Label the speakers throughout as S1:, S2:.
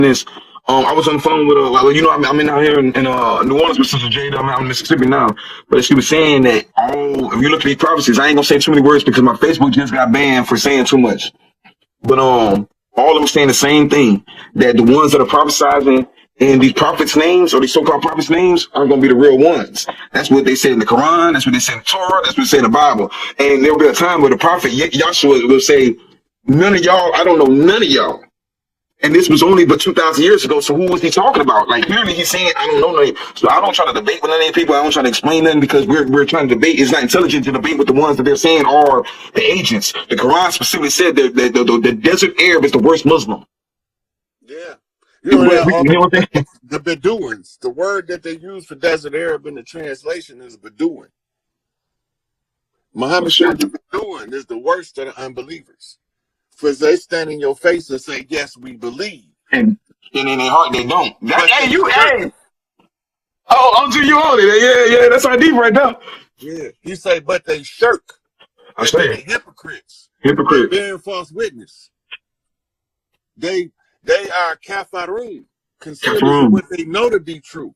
S1: this. I was on the phone with I'm in out here in New Orleans with Sister Jada. I'm out in Mississippi now, but she was saying that if you look at these prophecies, I ain't gonna say too many words because my Facebook just got banned for saying too much. But all of them saying the same thing, that the ones that are prophesizing in these prophets' names or these so-called prophets' names are going to be the real ones. That's what they say in the Quran. That's what they say in the Torah. That's what they say in the Bible. And there'll be a time where the prophet Yahshua will say, none of y'all, I don't know none of y'all. And this was only but 2,000 years ago. So who was he talking about? Like, clearly he's saying, I don't know none. So I don't try to debate with none of these people. I don't try to explain nothing because we're trying to debate. It's not intelligent to debate with the ones that they're saying are the agents. The Quran specifically said that the desert Arab is the worst Muslim.
S2: Yeah. The Bedouins, the word that they use for desert Arab in the translation is Bedouin. Muhammad said the Bedouin is the worst of the unbelievers. Because they stand in your face and say, yes, we believe.
S1: And in their heart, they don't. Oh, you on it. Yeah, that's our deep right now.
S2: Yeah. He say, but they shirk.
S1: I say
S2: hypocrites.
S1: Hypocrite.
S2: They bearing false witness. They are kafarun, considering what they know to be true.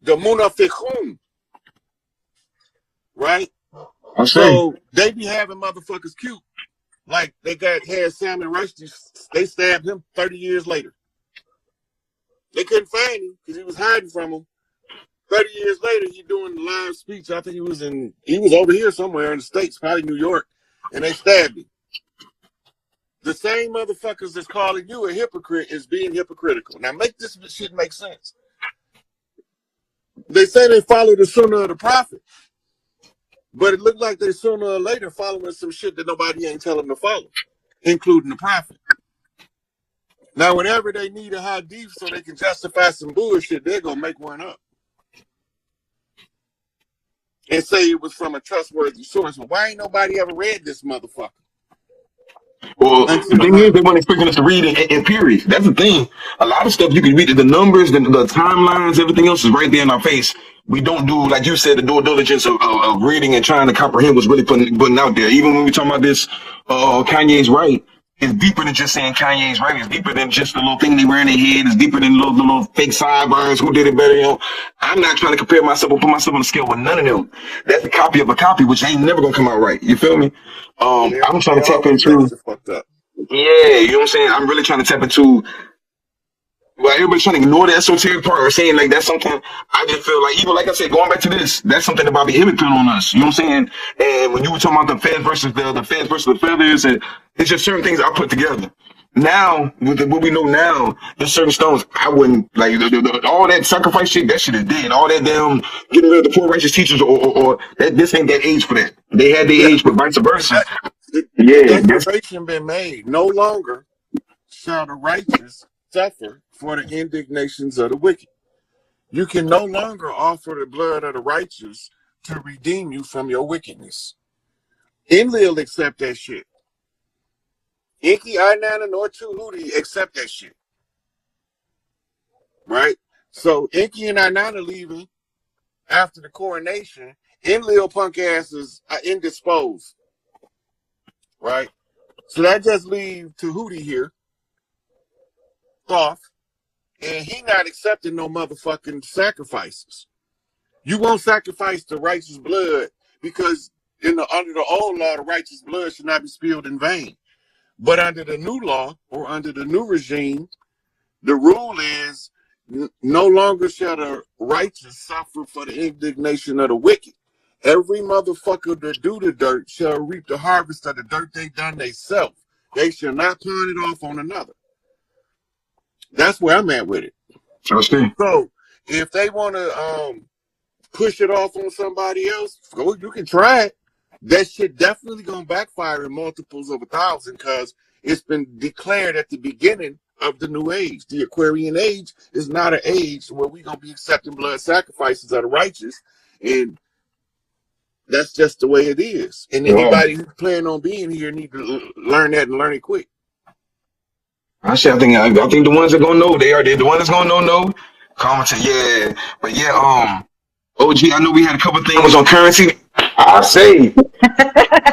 S2: The munafiqun. Right? So they be having motherfuckers cute. Like they had Salman Rushdie, they stabbed him 30 years later. They couldn't find him because he was hiding from them. 30 years later, he doing the live speech. I think he was over here somewhere in the States, probably New York, and they stabbed him. The same motherfuckers that's calling you a hypocrite is being hypocritical. Now make this shit make sense. They say they follow the sunnah of the prophet. But it looked like they sooner or later following some shit that nobody ain't telling them to follow, including the prophet. Now, whenever they need a hadith so they can justify some bullshit, they're going to make one up. And say it was from a trustworthy source. Well, why ain't nobody ever read this motherfucker?
S1: Well, the thing is, they weren't expecting us to read in period. That's the thing. A lot of stuff you can read, the numbers, the timelines, everything else is right there in our face. We don't do, like you said, the due diligence of reading and trying to comprehend what's really putting out there. Even when we talk about this, Kanye's right. It's deeper than just saying Kanye's right. It's deeper than just the little thing they wear in their head. It's deeper than the little fake sideburns. Who did it better? I'm not trying to compare myself or put myself on the scale with none of them. That's a copy of a copy, which ain't never gonna come out right. You feel me? I'm trying to tap into. Yeah, you know what I'm saying? I'm really trying to tap into. Well, everybody's trying to ignore the esoteric part or saying like that's something. I just feel like, even like I said, going back to this, that's something about the hypocrite on us. You know what I'm saying? And when you were talking about the feds versus the feathers, and it's just certain things I put together. Now, with what we know now, there's certain stones I wouldn't like. All that sacrifice shit, that shit is dead. All that damn getting rid of the poor righteous teachers, or that this ain't that age for that. They had their age, but vice versa.
S2: The declaration been made. No longer shall the righteous suffer for the indignations of the wicked. You can no longer offer the blood of the righteous to redeem you from your wickedness. Enlil accept that shit. Inky, I-9, and Or2 Hootie accept that shit. Right? So Inky and I-9 are leaving after the coronation. Enlil punk asses are indisposed. Right? So that just leaves Tahuti here. Off. And he not accepting no motherfucking sacrifices. You won't sacrifice the righteous blood because under the old law, the righteous blood should not be spilled in vain. But under the new law or under the new regime, the rule is no longer shall the righteous suffer for the indignation of the wicked. Every motherfucker that do the dirt shall reap the harvest of the dirt they done themselves. They shall not pawn it off on another. That's where I'm at with it. So if they want to push it off on somebody else, you can try it. That shit definitely gonna backfire in multiples of 1,000 because it's been declared at the beginning of the new age. The Aquarian age is not an age where we're gonna be accepting blood sacrifices of the righteous, and that's just the way it is. And anybody who's planning on being here need to learn that and learn it quick.
S1: I think the ones that gonna know, they're the ones that's gonna know. Commenting, yeah, but yeah, OG, I know we had a couple things on currency. I say,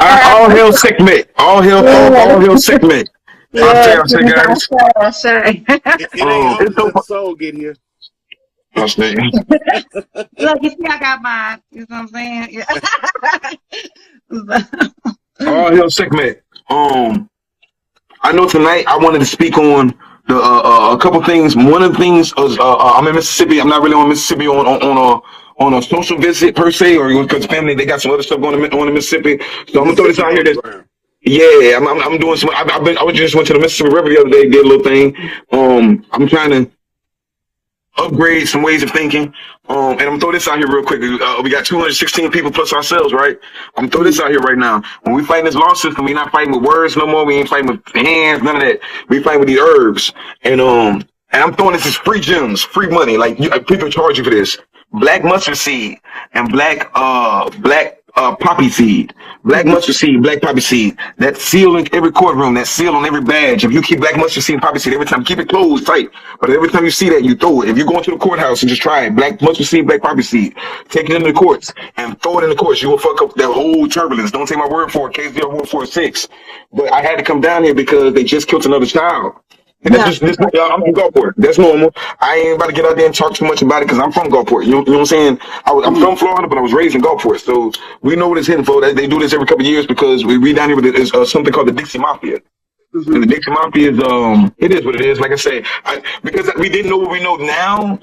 S1: all hail SikApe, all hail SikApe. I say,
S3: Yeah,
S1: I say, guys.
S3: I say.
S2: It ain't
S1: It's
S2: often
S1: so.
S2: let the soul get here.
S1: I say,
S3: Look, you see, I got mine. You know what I'm saying? Yeah.
S1: oh, hell, sick man. I know tonight I wanted to speak on the a couple things. One of the things is I'm in Mississippi. I'm not really on Mississippi on a social visit per se, or because family they got some other stuff going on in Mississippi. So I'm gonna throw this
S2: Mississippi
S1: out here.
S2: Holy
S1: That
S2: Ground.
S1: yeah, I'm doing some. I just went to the Mississippi River the other day, did a little thing. I'm trying to upgrade some ways of thinking. And I'm gonna throw this out here real quick. We got 216 people plus ourselves, right? I'm gonna throw this out here right now. When we fight this law system, we not fighting with words no more. We ain't fighting with hands, none of that. We fighting with these herbs. And I'm throwing this as free gems, free money. Like people charge you for this. Black mustard seed and black poppy seed. Black mustard seed, black poppy seed. That seal in every courtroom, that seal on every badge. If you keep black mustard seed and poppy seed every time, keep it closed tight. But every time you see that, you throw it. If you go into the courthouse and just try it, black mustard seed, black poppy seed, take it into the courts and throw it in the courts. You will fuck up that whole turbulence. Don't take my word for it. Case 0146. But I had to come down here because they just killed another child. And that's
S3: Yeah.
S1: just this. I'm from Gulfport. That's normal. I ain't about to get out there and talk too much about it because I'm from Gulfport. You know what I'm saying? I'm from Florida, but I was raised in Gulfport, so we know what it's hitting for. They do this every couple of years because we down here with something called the Dixie Mafia. And the Dixie Mafia is it is what it is. Like I say, because we didn't know what we know now.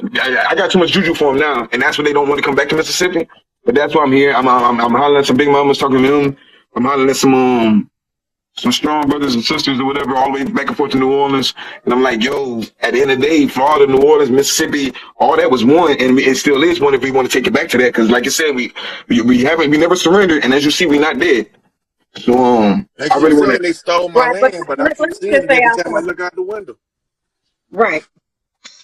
S1: I got too much juju for them now, and that's why they don't want to come back to Mississippi. But that's why I'm here. I'm hollering at some big mamas, talking to them. I'm hollering at some strong brothers and sisters or whatever, all the way back and forth to New Orleans. And I'm like, yo, at the end of the day, Florida, New Orleans, Mississippi, all that was one, and it still is one if we want to take it back to that. Because like I said, we never surrendered, and as you see, we not dead. So
S2: They
S1: I
S2: keep
S1: really want
S2: saying
S1: to.
S2: they stole my
S3: Right, but
S2: land, but I
S3: let
S2: keep
S3: me
S2: seeing
S3: just
S2: it
S3: say
S2: every time I
S3: also,
S2: look out the window.
S3: right.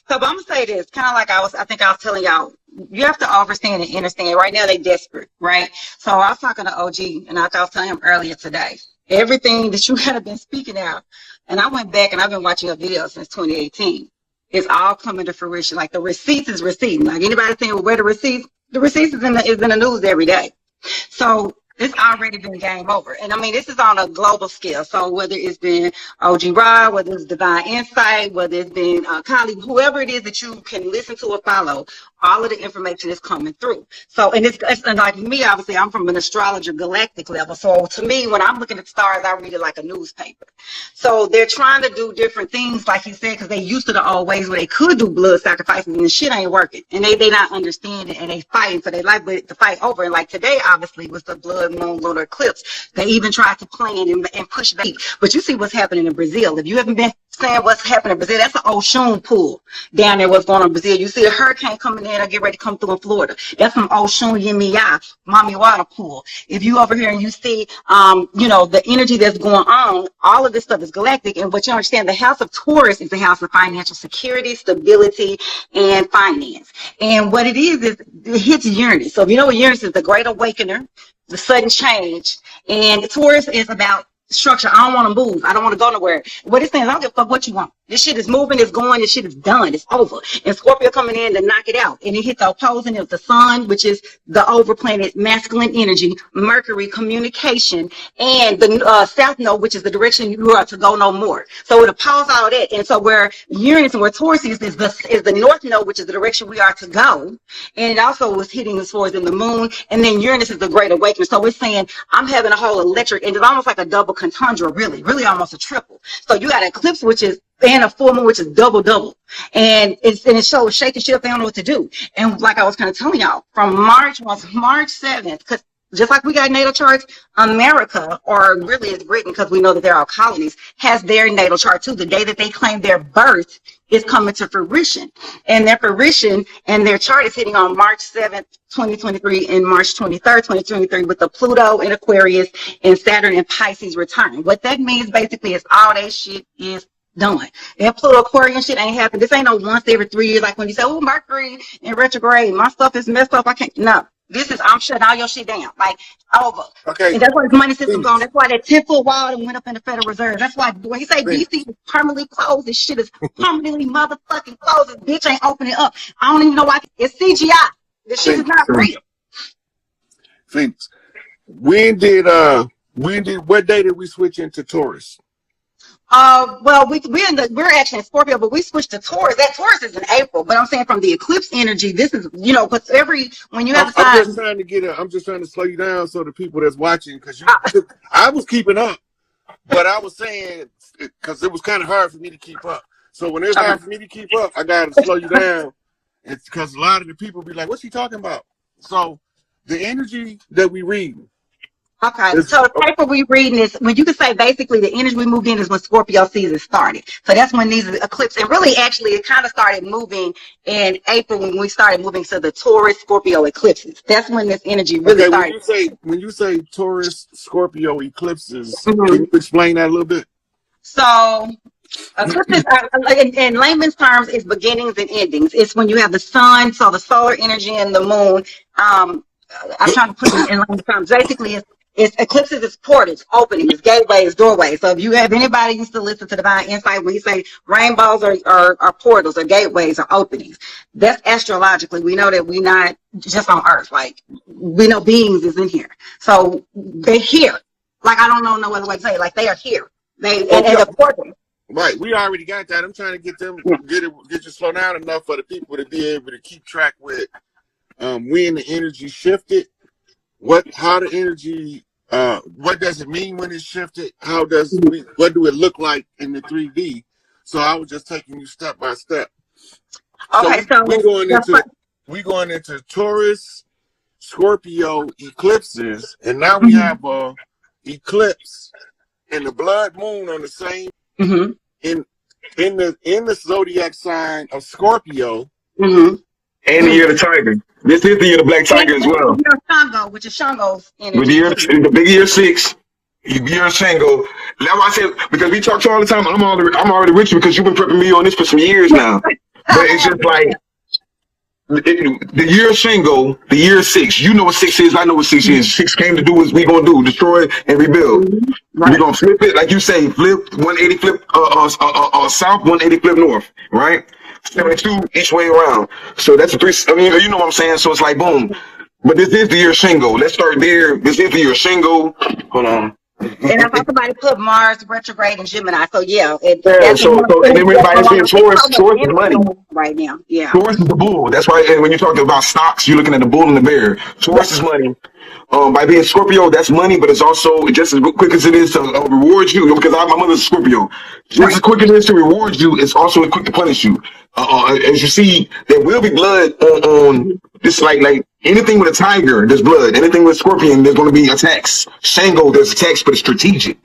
S3: So, but I'm gonna say this, kind of like I think I was telling y'all, you have to understand and understand. Right now, they desperate, right? So I was talking to OG, and like I was telling him earlier today, everything that you have been speaking out, and I went back and I've been watching your videos since 2018. It's all coming to fruition. Like the receipts is receipting. Like anybody saying, well, where the receipts is in the news every day. So it's already been game over. And I mean, this is on a global scale. So whether it's been OG Rod, whether it's Divine Insight, whether it's been Kylie, whoever it is that you can listen to or follow, all of the information is coming through. So, and like me, obviously, I'm from an astrologer galactic level. So to me, when I'm looking at stars, I read it like a newspaper. So they're trying to do different things, like you said, because they used to the old ways where they could do blood sacrifices and the shit ain't working. And they not understanding and they fighting for their life, but the fight over. And like today, obviously, was the blood moon lunar eclipse. They even tried to plan and push back. But you see what's happening in Brazil. If you haven't been saying what's happening in Brazil, that's an Ocean pool down there, what's going on in Brazil. You see a hurricane coming in or get ready to come through in Florida. That's from Ocean Yemiya, Mommy Water Pool. If you over here and you see, the energy that's going on, all of this stuff is galactic. And what you understand, the house of Taurus is the house of financial security, stability, and finance. And what it is it hits Uranus. So if you know what Uranus is, the great awakener, the sudden change. And Taurus is about structure. I don't want to move. I don't want to go nowhere. What it's saying, I don't give a fuck what you want. This shit is moving, it's going, this shit is done, it's over. And Scorpio coming in to knock it out. And it hits the opposing of the sun, which is the over planet, masculine energy, Mercury, communication, and the south node, which is the direction you are to go no more. So it opposes all that. And so where Uranus and where Taurus is the north node, which is the direction we are to go. And it also was hitting as far as in the moon. And then Uranus is the great awakening. So it's saying I'm having a whole electric, and it's almost like a double contundra, really almost a triple. So you got an eclipse, which is and a full moon, which is double, and it shows shaking shit up. They don't know what to do. And like I was kind of telling y'all, from March 7th, because just like we got natal charts, America, or really it's Britain, because we know that they're all colonies, has their natal chart too. The day that they claim their birth is coming to fruition, and their fruition and their chart is hitting on March 7th, 2023, and March 23rd, 2023, with the Pluto in Aquarius and Saturn in Pisces return. What that means basically is all that shit is done. That Pluto Aquarian shit ain't happened. This ain't no once every 3 years, like when you say, oh, Mercury in retrograde, my stuff is messed up, I can't. No, this is, I'm shutting all your shit down, like over.
S2: Okay,
S3: And that's why the money system gone.
S2: Phoenix.
S3: That's why that 10-foot wall that went up in the Federal Reserve. That's why when he say DC
S2: Phoenix.
S3: is permanently closed, this shit is permanently motherfucking closed. This bitch ain't opening up. I don't even know why. It's CGI. This shit is not real.
S2: Phoenix. What day did we switch into Taurus?
S3: Well, we're actually in Scorpio, but we switched to Taurus. That Taurus is in April, but I'm saying from the eclipse energy, this is, because when you have a
S2: I'm
S3: sign.
S2: just trying to I'm just trying to slow you down so the people that's watching, because I was keeping up, but I was saying because it was kind of hard for me to keep up. So when it's hard for me to keep up, I got to slow you down. It's because a lot of the people be like, "What's he talking about?" So the energy that we read.
S3: Okay, so the paper we reading is when you can say basically the energy we moved in is when Scorpio season started. So that's when these eclipses, and really actually it kind of started moving in April when we started moving to the Taurus-Scorpio eclipses. That's when this energy really started.
S2: When you say Taurus-Scorpio eclipses, can you explain that a little bit?
S3: So eclipses, in layman's terms, is beginnings and endings. It's when you have the sun, so the solar energy, and the moon. I'm trying to put it in layman's terms. Basically, it's eclipses, is portals, openings, gateways, doorways. So if you have anybody used to listen to Divine Insight, when you say rainbows are portals or gateways or openings, that's astrologically. We know that we're not just on Earth. Like, we know beings is in here. So they're here. Like, I don't know no other way to say it. Like, they are here. And the portal.
S2: Right, we already got that. I'm trying to get them get you slow down enough for the people to be able to keep track with when the energy shifted. How the energy, what does it mean when it's shifted? What do it look like in the 3D? So I was just taking you step by step.
S3: Okay, so
S2: we going into Taurus, Scorpio eclipses, and now we have a eclipse and the blood moon on the same in the zodiac sign of Scorpio.
S1: And the year of the tiger. This is the year of the black tiger as well.
S3: The year of Shango, which is Shango's energy.
S1: With the big year 6, year of Shango. That's why I said, because we talk to you all the time, I'm already with you because you've been prepping me on this for some years now. But it's just like, the year of Shango, the year 6. You know what 6 is. I know what 6 is. 6 came to do what we gonna do: destroy and rebuild. Right. We're gonna flip it, like you say, flip 180, flip south, 180, flip north. Right, 72 each way around. So that's a 3. I mean, you know what I'm saying. So it's like boom. But this is the year of Shango. Let's start there. This is the year of Shango. Hold on.
S3: And I thought somebody put Mars retrograde in Gemini, so yeah.
S1: And then everybody's saying Taurus is money
S3: right now. Yeah.
S1: Taurus is the bull. That's why. And when you're talking about stocks, you're looking at the bull and the bear. Taurus is money. By being Scorpio, that's money, but it's also just as quick as it is to reward you. Because my mother's a Scorpio. Just as quick as it is to reward you, it's also quick to punish you. As you see, there will be blood on this, like anything with a tiger, there's blood. Anything with a scorpion, there's going to be attacks. Shango, there's attacks, but it's strategic.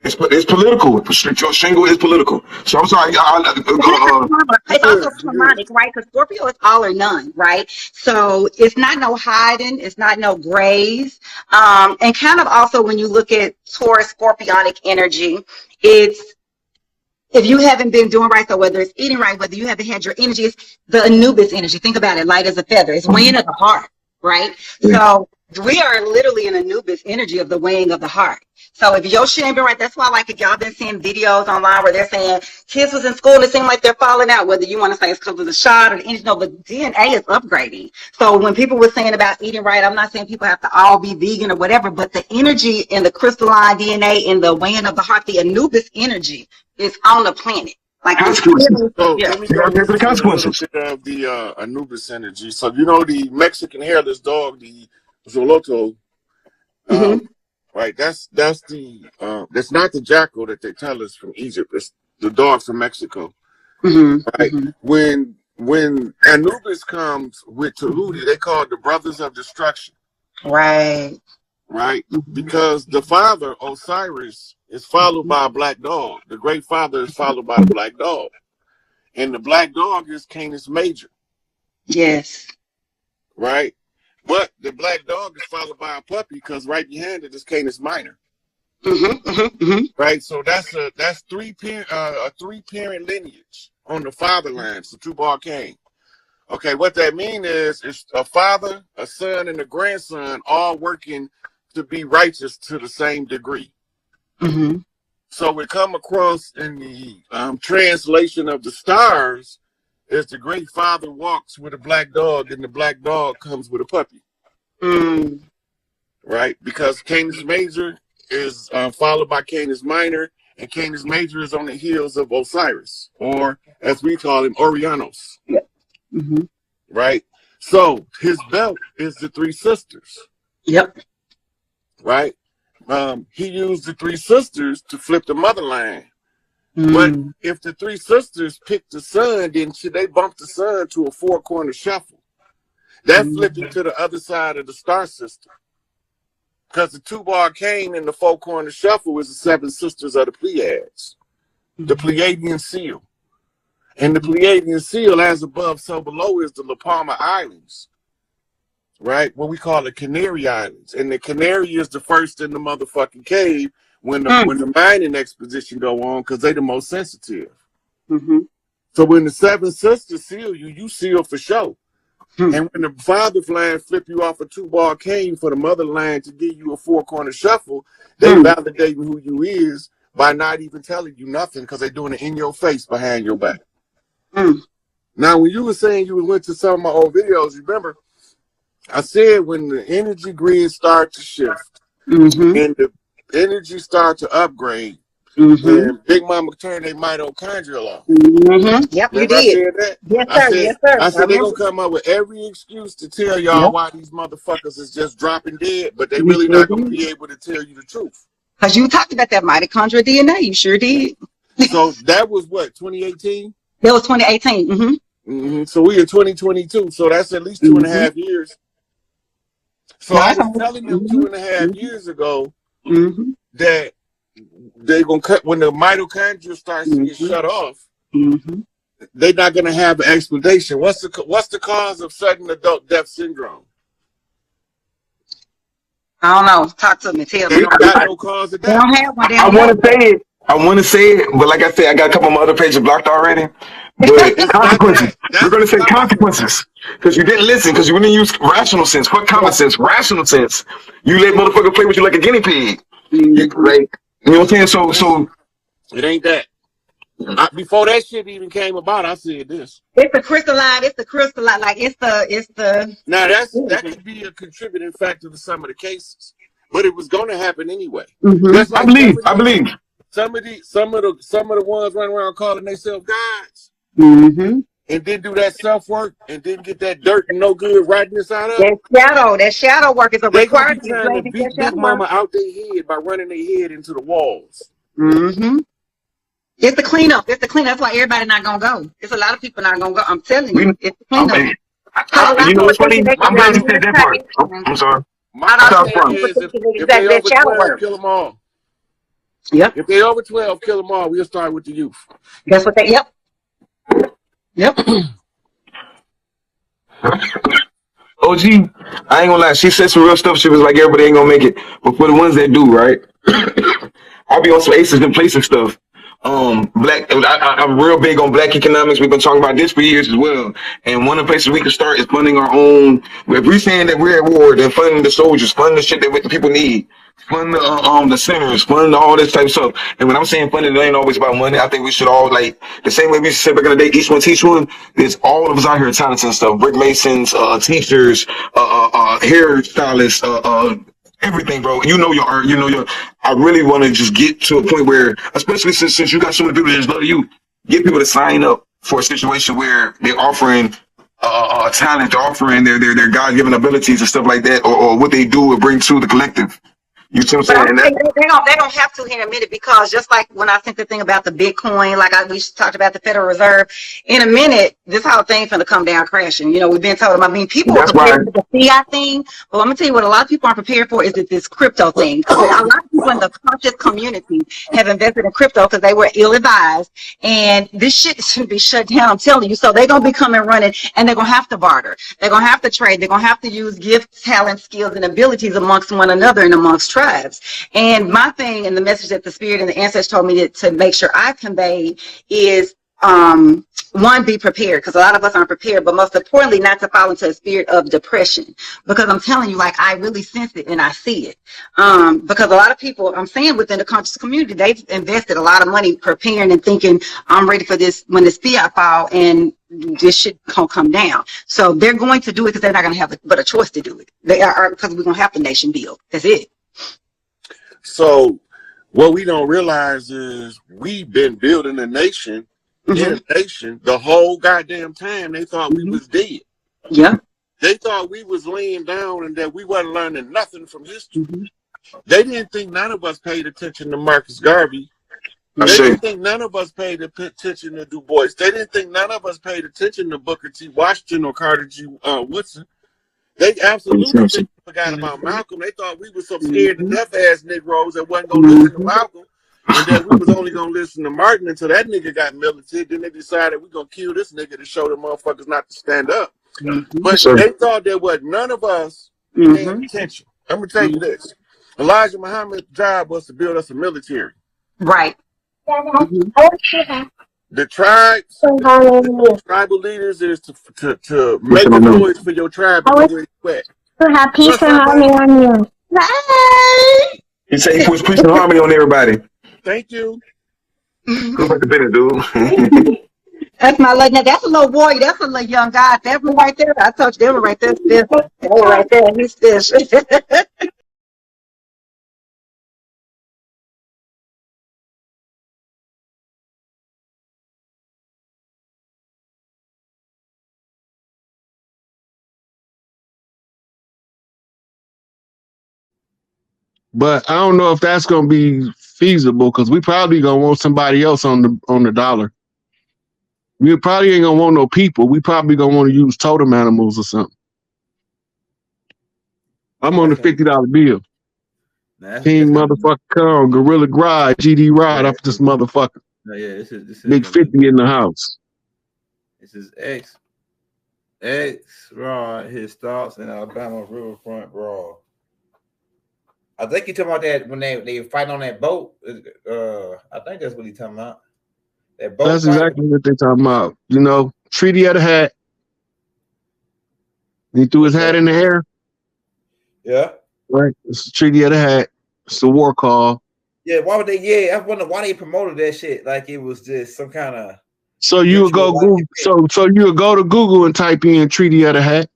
S1: It's political. Shango is political. So I'm sorry.
S3: It's also harmonic, right? Because Scorpio is all or none, right? So it's not no hiding. It's not no grays. And kind of also when you look at Taurus Scorpionic energy, it's, if you haven't been doing right, so whether it's eating right, whether you haven't had your energy, it's the Anubis energy. Think about it, light as a feather. It's weighing of the heart, right? So we are literally in Anubis energy of the weighing of the heart. So if your shit ain't been right, that's why, like, if y'all been seeing videos online where they're saying kids was in school and it seemed like they're falling out, whether you want to say it's because of the shot or the energy, no, the DNA is upgrading. So when people were saying about eating right, I'm not saying people have to all be vegan or whatever, but the energy in the crystalline DNA in the weighing of the heart, the Anubis energy is on the planet. Like,
S1: consequences.
S2: The consequences of the Anubis energy. So you know the Mexican hairless dog, the Xoloto. Right, that's not the jackal that they tell us from Egypt. It's the dog from Mexico. Right, when Anubis comes with Tahuti, they call it the Brothers of Destruction.
S3: Right,
S2: because the father Osiris is followed by a black dog. The great father is followed by the black dog, and the black dog is Canis Major.
S3: Yes.
S2: Right. But the black dog is followed by a puppy because right behind it is Canis Minor. Right, so that's a three parent lineage on the father line. So Tubal Cain. Okay, what that means is it's a father, a son, and a grandson all working to be righteous to the same degree. So we come across in the translation of the stars. Is the great father walks with a black dog, and the black dog comes with a puppy. Right? Because Canis Major is followed by Canis Minor, and Canis Major is on the heels of Osiris, or as we call him, Orianos.
S3: Yeah. Mm-hmm.
S2: Right? So his belt is the three sisters.
S3: Yep.
S2: Right? He used the three sisters to flip the mother line. But if the three sisters picked the sun, then they bumped the sun to a four-corner shuffle. That flipped it to the other side of the star system. Because the two-bar cane in the four-corner shuffle is the seven sisters of the Pleiades, the Pleiadian seal. And the Pleiadian seal, as above, so below, is the La Palma Islands, right? What we call the Canary Islands. And the Canary is the first in the motherfucking cave when the mining expedition go on, because they the most sensitive. So when the seven sisters seal you, you seal for sure. And when the father's line flip you off a two-bar cane for the mother line to give you a four-corner shuffle, they validating who you is by not even telling you nothing, because they're doing it in your face behind your back. Now, when you were saying you went to some of my old videos, remember, I said when the energy grid start to shift and the energy start to upgrade, and Big Mama turned their mitochondrial off.
S3: Yep,
S2: remember
S3: you did.
S2: I said that?
S3: Yes, sir. Yes, sir.
S2: I said they're going to come up with every excuse to tell y'all why these motherfuckers is just dropping dead, but they really not going to be able to tell you the truth.
S3: Because you talked about that mitochondrial DNA. You sure did.
S2: So that was what, 2018?
S3: That was 2018.
S2: So we in 2022. So that's at least 2.5 years. So I was telling them 2.5 years ago that they're gonna cut when the mitochondria starts to get shut off. They're not gonna have an explanation. What's the cause of sudden adult death syndrome?
S3: I don't know. Talk to me. Tell me.
S2: They don't got no cause of death.
S3: They don't have one.
S1: I want to say it, but like I said, I got a couple of my other pages blocked already. But consequences. We're going to say consequences. Because you didn't listen, because you didn't use rational sense. What common sense? Rational sense. You let motherfucker play with you like a guinea pig. Right? You know what I'm saying? So
S2: it ain't that. Before that shit even came about, I said this.
S3: It's the crystalline. Like it's the.
S2: Now that could be a contributing factor to some of the cases, but it was going to happen anyway.
S1: Like I believe.
S2: Some of the ones running around calling themselves gods, and didn't do that self work, and didn't get that dirt and no good rightness out of it.
S3: That shadow work is a requirement.
S2: They trying to beat Big Mama out their head by running their head into the walls.
S3: It's the cleanup. That's why everybody not gonna go. It's a lot of people not gonna go. I'm telling you, it's the cleanup.
S1: You know what's funny? I'm glad you said that part. I'm sorry.
S2: My thing is, if they over 12, kill them all.
S3: Yep.
S2: If they over 12, kill them all. We'll start with the youth.
S3: That's what they. Yep.
S1: OG, I ain't gonna lie. She said some real stuff. She was like, everybody ain't gonna make it. But for the ones that do, right? I'll be on some aces and places stuff. I'm real big on black economics. We've been talking about this for years as well. And one of the places we can start is funding our own. If we're saying that we're at war, then funding the soldiers, funding the shit that people need, fund the centers, fund all this type of stuff. And when I'm saying funding, it ain't always about money. I think we should all, like the same way we said back in the day, each one teach one. There's all of us out here talented and stuff. Brick masons, teachers, hairstylists, everything, bro. You know your art. I really want to just get to a point where, especially since you got so many people that just love you, get people to sign up for a situation where they're offering talent, they're offering their God-given abilities and stuff like that, or what they do or bring to the collective. You see what I'm saying?
S3: They don't have to here in a minute, because just like when I sent the thing about the Bitcoin, we talked about the Federal Reserve, in a minute, this whole thing's going to come down crashing. We've been told. People are prepared for the fiat thing, but I'm going to tell you what a lot of people aren't prepared for is this crypto thing. A lot of people in the conscious community have invested in crypto because they were ill-advised, and this shit should be shut down, I'm telling you. So they're going to be coming running, and they're going to have to barter. They're going to have to trade. They're going to have to use gifts, talent, skills, and abilities amongst one another and amongst tribes. And my thing and the message that the spirit and the ancestors told me to make sure I conveyed is one, be prepared, because a lot of us aren't prepared, but most importantly, not to fall into a spirit of depression, because I'm telling you, I really sense it and I see it. Because a lot of people, I'm saying within the conscious community, they've invested a lot of money preparing and thinking, I'm ready for this when this fiat fall, and this shit gonna come down. So they're going to do it because they're not going to have but a choice to do it. They are, because we're going to have the nation build. That's it.
S2: So What we don't realize is we've been building a nation in a nation the whole goddamn time. They thought we was dead.
S3: Yeah.
S2: They thought we was laying down and that we wasn't learning nothing from history. They didn't think none of us paid attention to Marcus Garvey. They didn't think none of us paid attention to Du Bois. They didn't think none of us paid attention to Booker T. Washington or Carter G. Woodson. They absolutely forgot about Malcolm. They thought we were some scared to death ass Negroes that wasn't going to listen to Malcolm, and that we was only going to listen to Martin until that nigga got militant. Then they decided we're going to kill this nigga to show the motherfuckers not to stand up. But they thought that what none of us paid attention. I'm going to tell you this. Elijah Muhammad's job was to build us a military.
S3: Right.
S2: The tribes, the tribal leaders is to make a noise for your tribe and where you at.
S4: Peace and harmony on you. Bye.
S1: He said he puts peace and harmony on everybody.
S2: Thank you.
S1: Go back to bed, dude.
S3: That's my lady. Now that's a little boy. That's a little young guy. That one right there. I told you, that one right there. That one right there. He's fish.
S5: But I don't know if that's gonna be feasible because we probably gonna want somebody else on the dollar. We probably ain't gonna want no people. We probably gonna want to use totem animals or something. I'm on the $50 bill. King motherfucker Kong, Gorilla Gride, GD Ride off this motherfucker.
S6: No, yeah, this is
S5: Big 50 in the house.
S6: This is X Rod, his thoughts in Alabama Riverfront Brawl. I think you're talking about that when they fight on that boat. I think that's what he's talking about. That boat.
S5: That's exactly what they're talking about. You know, Treaty of the Hat. He threw his hat in the air.
S6: Yeah.
S5: Right. It's the Treaty of the Hat. It's the war call.
S6: Yeah. Why would they? Yeah, I wonder why they promoted that shit like it was just some kind of.
S5: So you would go Google. So you would go to Google and type in Treaty of the Hat.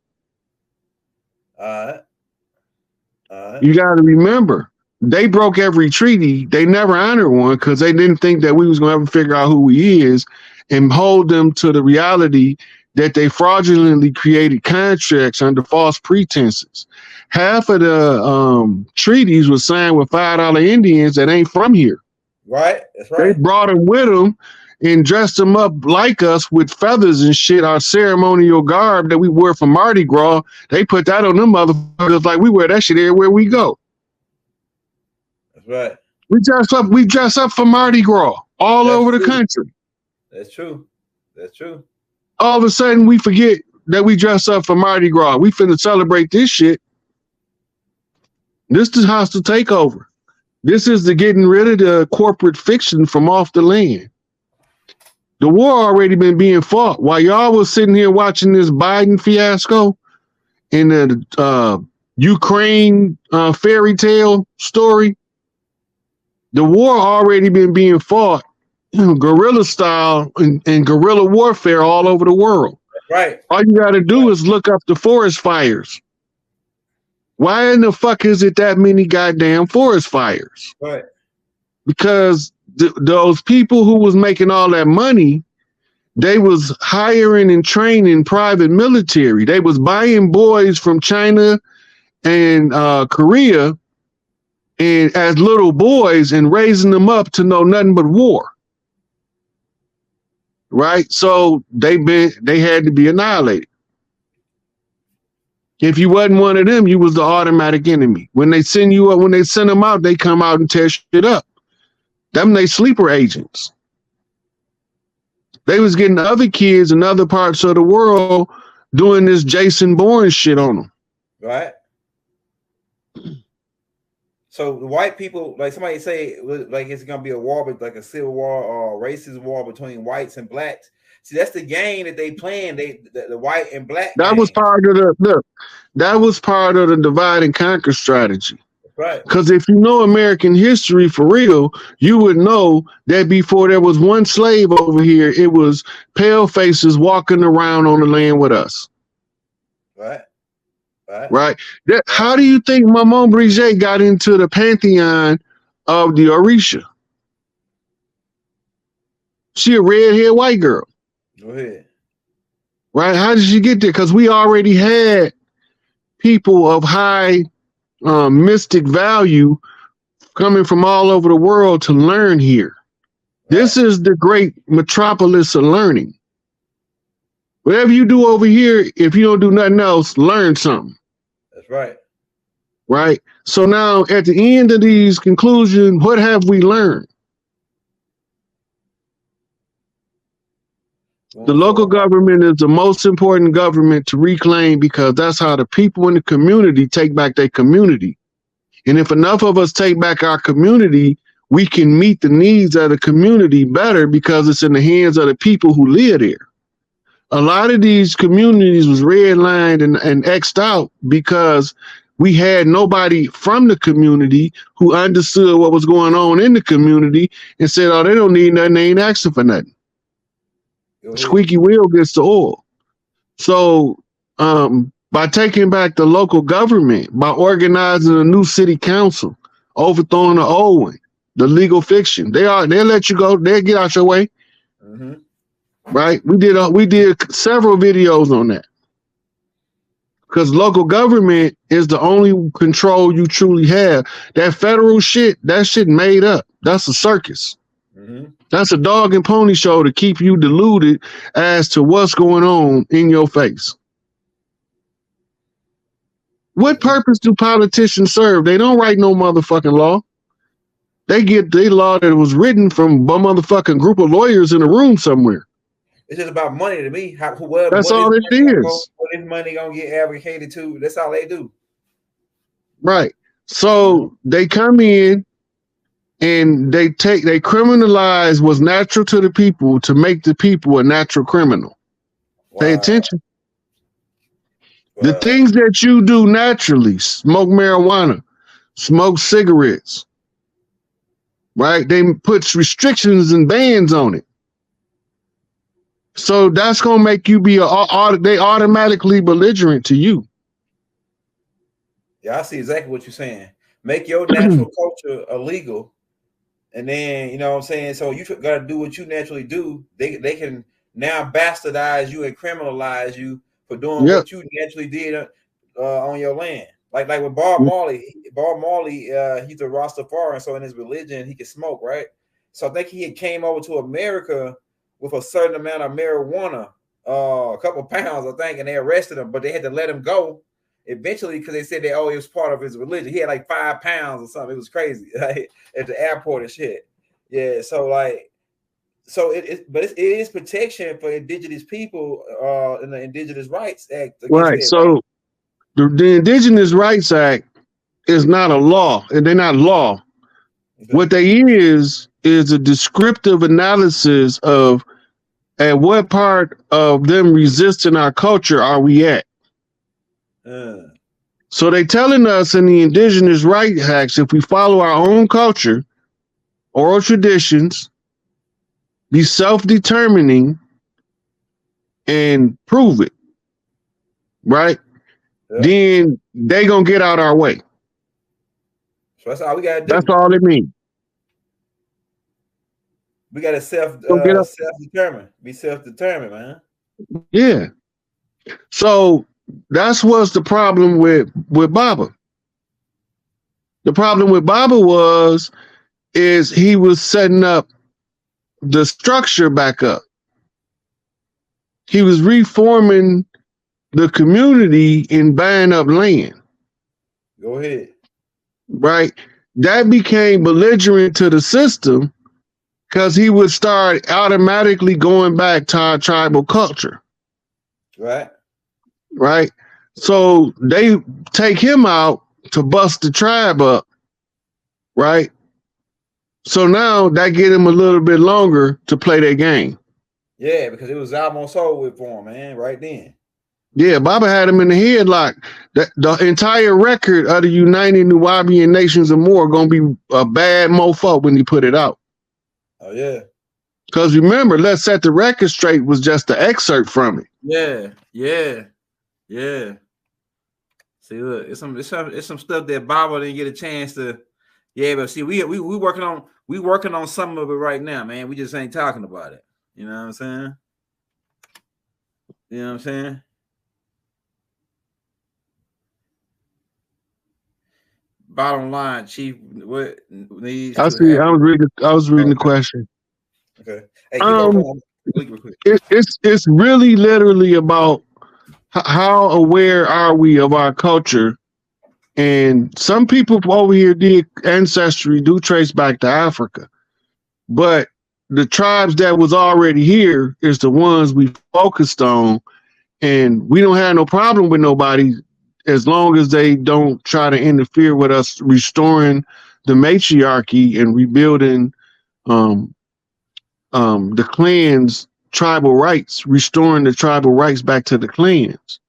S5: You got to remember, they broke every treaty. They never honored one because they didn't think that we was going to ever figure out who we is and hold them to the reality that they fraudulently created contracts under false pretenses. Half of the treaties was signed with $5 Indians that ain't from here.
S6: Right, that's right.
S5: They brought them with them and dressed them up like us with feathers and shit, our ceremonial garb that we wear for Mardi Gras. They put that on them motherfuckers like we wear that shit everywhere we go.
S6: That's right.
S5: We dress up for Mardi Gras all over the country.
S6: That's true. That's true.
S5: All of a sudden we forget that we dress up for Mardi Gras. We finna celebrate this shit. This is hostile takeover. This is the getting rid of the corporate fiction from off the land. The war already been being fought. While y'all was sitting here watching this Biden fiasco and the Ukraine fairy tale story, the war already been being fought, guerrilla style and guerrilla warfare all over the world.
S6: Right.
S5: All you got to do is look up the forest fires. Why in the fuck is it that many goddamn forest fires?
S6: Right.
S5: Because those people who was making all that money, they was hiring and training private military. They was buying boys from China and Korea and as little boys and raising them up to know nothing but war. Right? So they had to be annihilated. If you wasn't one of them, you was the automatic enemy. When they send you up, when they send them out, they come out and tear shit up. Them they sleeper agents. They was getting other kids in other parts of the world doing this Jason Bourne shit on them.
S6: Right. So the white people, like somebody say, like it's gonna be a war, but like a civil war or a racist war between whites and blacks. See, that's the game that they playing. The white and black.
S5: That was part of the divide and conquer strategy.
S6: Right.
S5: Because if you know American history for real, you would know that before there was one slave over here, it was pale faces walking around on the land with us.
S6: Right. Right.
S5: Right. How do you think Maman Brigitte got into the pantheon of the Orisha. She a red-haired white girl.
S6: Go ahead.
S5: Right? How did she get there? Because we already had people of high mystic value coming from all over the world to learn here. This is the great metropolis of learning. Whatever you do over here, if you don't do nothing else, learn something.
S6: That's right.
S5: Right? So now at the end of these conclusions, what have we learned? The local government is the most important government to reclaim because that's how the people in the community take back their community. And if enough of us take back our community, we can meet the needs of the community better because it's in the hands of the people who live there. A lot of these communities was redlined and X'd out because we had nobody from the community who understood what was going on in the community and said, oh, they don't need nothing, they ain't asking for nothing. Squeaky wheel gets the oil. So by taking back the local government, by organizing a new city council, overthrowing the old one, the legal fiction, they'll let you go, they'll get out your way.
S6: Mm-hmm.
S5: Right? We did several videos on that. Because local government is the only control you truly have. That federal shit, that shit made up. That's a circus.
S6: Mm-hmm.
S5: That's a dog and pony show to keep you deluded as to what's going on in your face. What purpose do politicians serve? They don't write no motherfucking law. They get the law that was written from a motherfucking group of lawyers in a room somewhere.
S6: It's just about money to me.
S5: That's all it is.
S6: What is money gonna get advocated to? That's all they do.
S5: Right. So they come in and they criminalize what's natural to the people to make the people a natural criminal. Wow. Pay attention. Wow. The things that you do naturally, smoke marijuana, smoke cigarettes, right? They put restrictions and bans on it. So that's going to make you be they automatically belligerent to you.
S6: Yeah, I see exactly what you're saying. Make your natural culture illegal. And then, you know what I'm saying? So you got to do what you naturally do. They can now bastardize you and criminalize you for doing what you naturally did on your land. Like with Bob Marley. Bob Marley, he's a Rastafarian, so in his religion, he can smoke, right? So I think he came over to America with a certain amount of marijuana, a couple of pounds, I think, and they arrested him, but they had to let him go eventually because they said it was part of his religion. He had like 5 pounds or something. It was crazy, like, at the airport and shit. Yeah, so it is protection for indigenous people in the Indigenous Rights Act.
S5: Right. So the Indigenous Rights Act is not a law, and they're not law. Okay. What they is a descriptive analysis of at what part of them resisting our culture are we at. So they telling us in the Indigenous Rights Acts, if we follow our own culture, oral traditions, be self-determining, and prove it, right? Yeah. Then they gonna get out our way.
S6: So that's all we gotta do.
S5: That's all it means.
S6: We gotta self-determine. Be self-determined, man.
S5: Yeah. So that's what's the problem with Baba. The problem with Baba is he was setting up the structure back up. He was reforming the community and buying up land.
S6: Go ahead.
S5: Right? That became belligerent to the system because he would start automatically going back to our tribal culture.
S6: Right.
S5: Right? So they take him out to bust the tribe up. Right? So now that get him a little bit longer to play their game.
S6: Yeah, because it was almost over for him, man, right then.
S5: Yeah, Baba had him in the headlock. The entire record of the United Nubian Nations and more gonna be a bad mofo when he put it out.
S6: Oh yeah.
S5: Because remember, Let's Set the Record Straight was just an excerpt from it.
S6: Yeah. See, look, it's some stuff that Baba didn't get a chance to, Yeah, but see, we working on some of it right now, man. We just ain't talking about it. You know what I'm saying? You know what I'm saying? Bottom line, Chief, what needs
S5: I
S6: to
S5: see.
S6: happen?
S5: I was reading the question.
S6: Okay. Hey, keep on going. Real quick.
S5: It's really literally about how aware are we of our culture. And some people over here did ancestry do trace back to Africa, but the tribes that was already here is the ones we focused on, and we don't have no problem with nobody as long as they don't try to interfere with us restoring the matriarchy and rebuilding the clans' tribal rights, restoring the tribal rights back to the clans,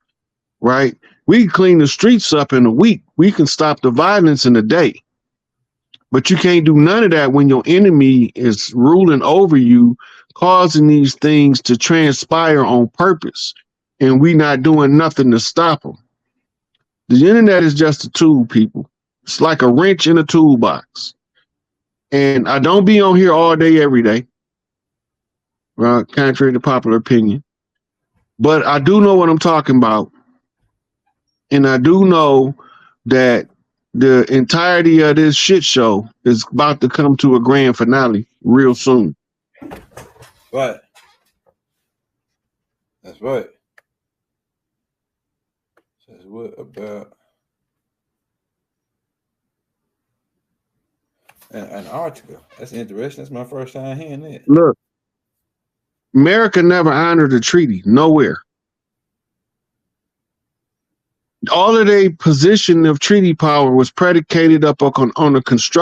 S5: right? We can clean the streets up in a week. We can stop the violence in a day. But you can't do none of that when your enemy is ruling over you, causing these things to transpire on purpose, and we not doing nothing to stop them. The internet is just a tool, people. It's like a wrench in a toolbox. And I don't be on here all day, every day, contrary to popular opinion. But I do know what I'm talking about. And I do know that the entirety of this shit show is about to come to a grand finale real soon.
S6: Right. That's right. Says what about an article? That's interesting. That's my first time hearing that.
S5: Look, America never honored a treaty, nowhere. All of their position of treaty power was predicated up on a construction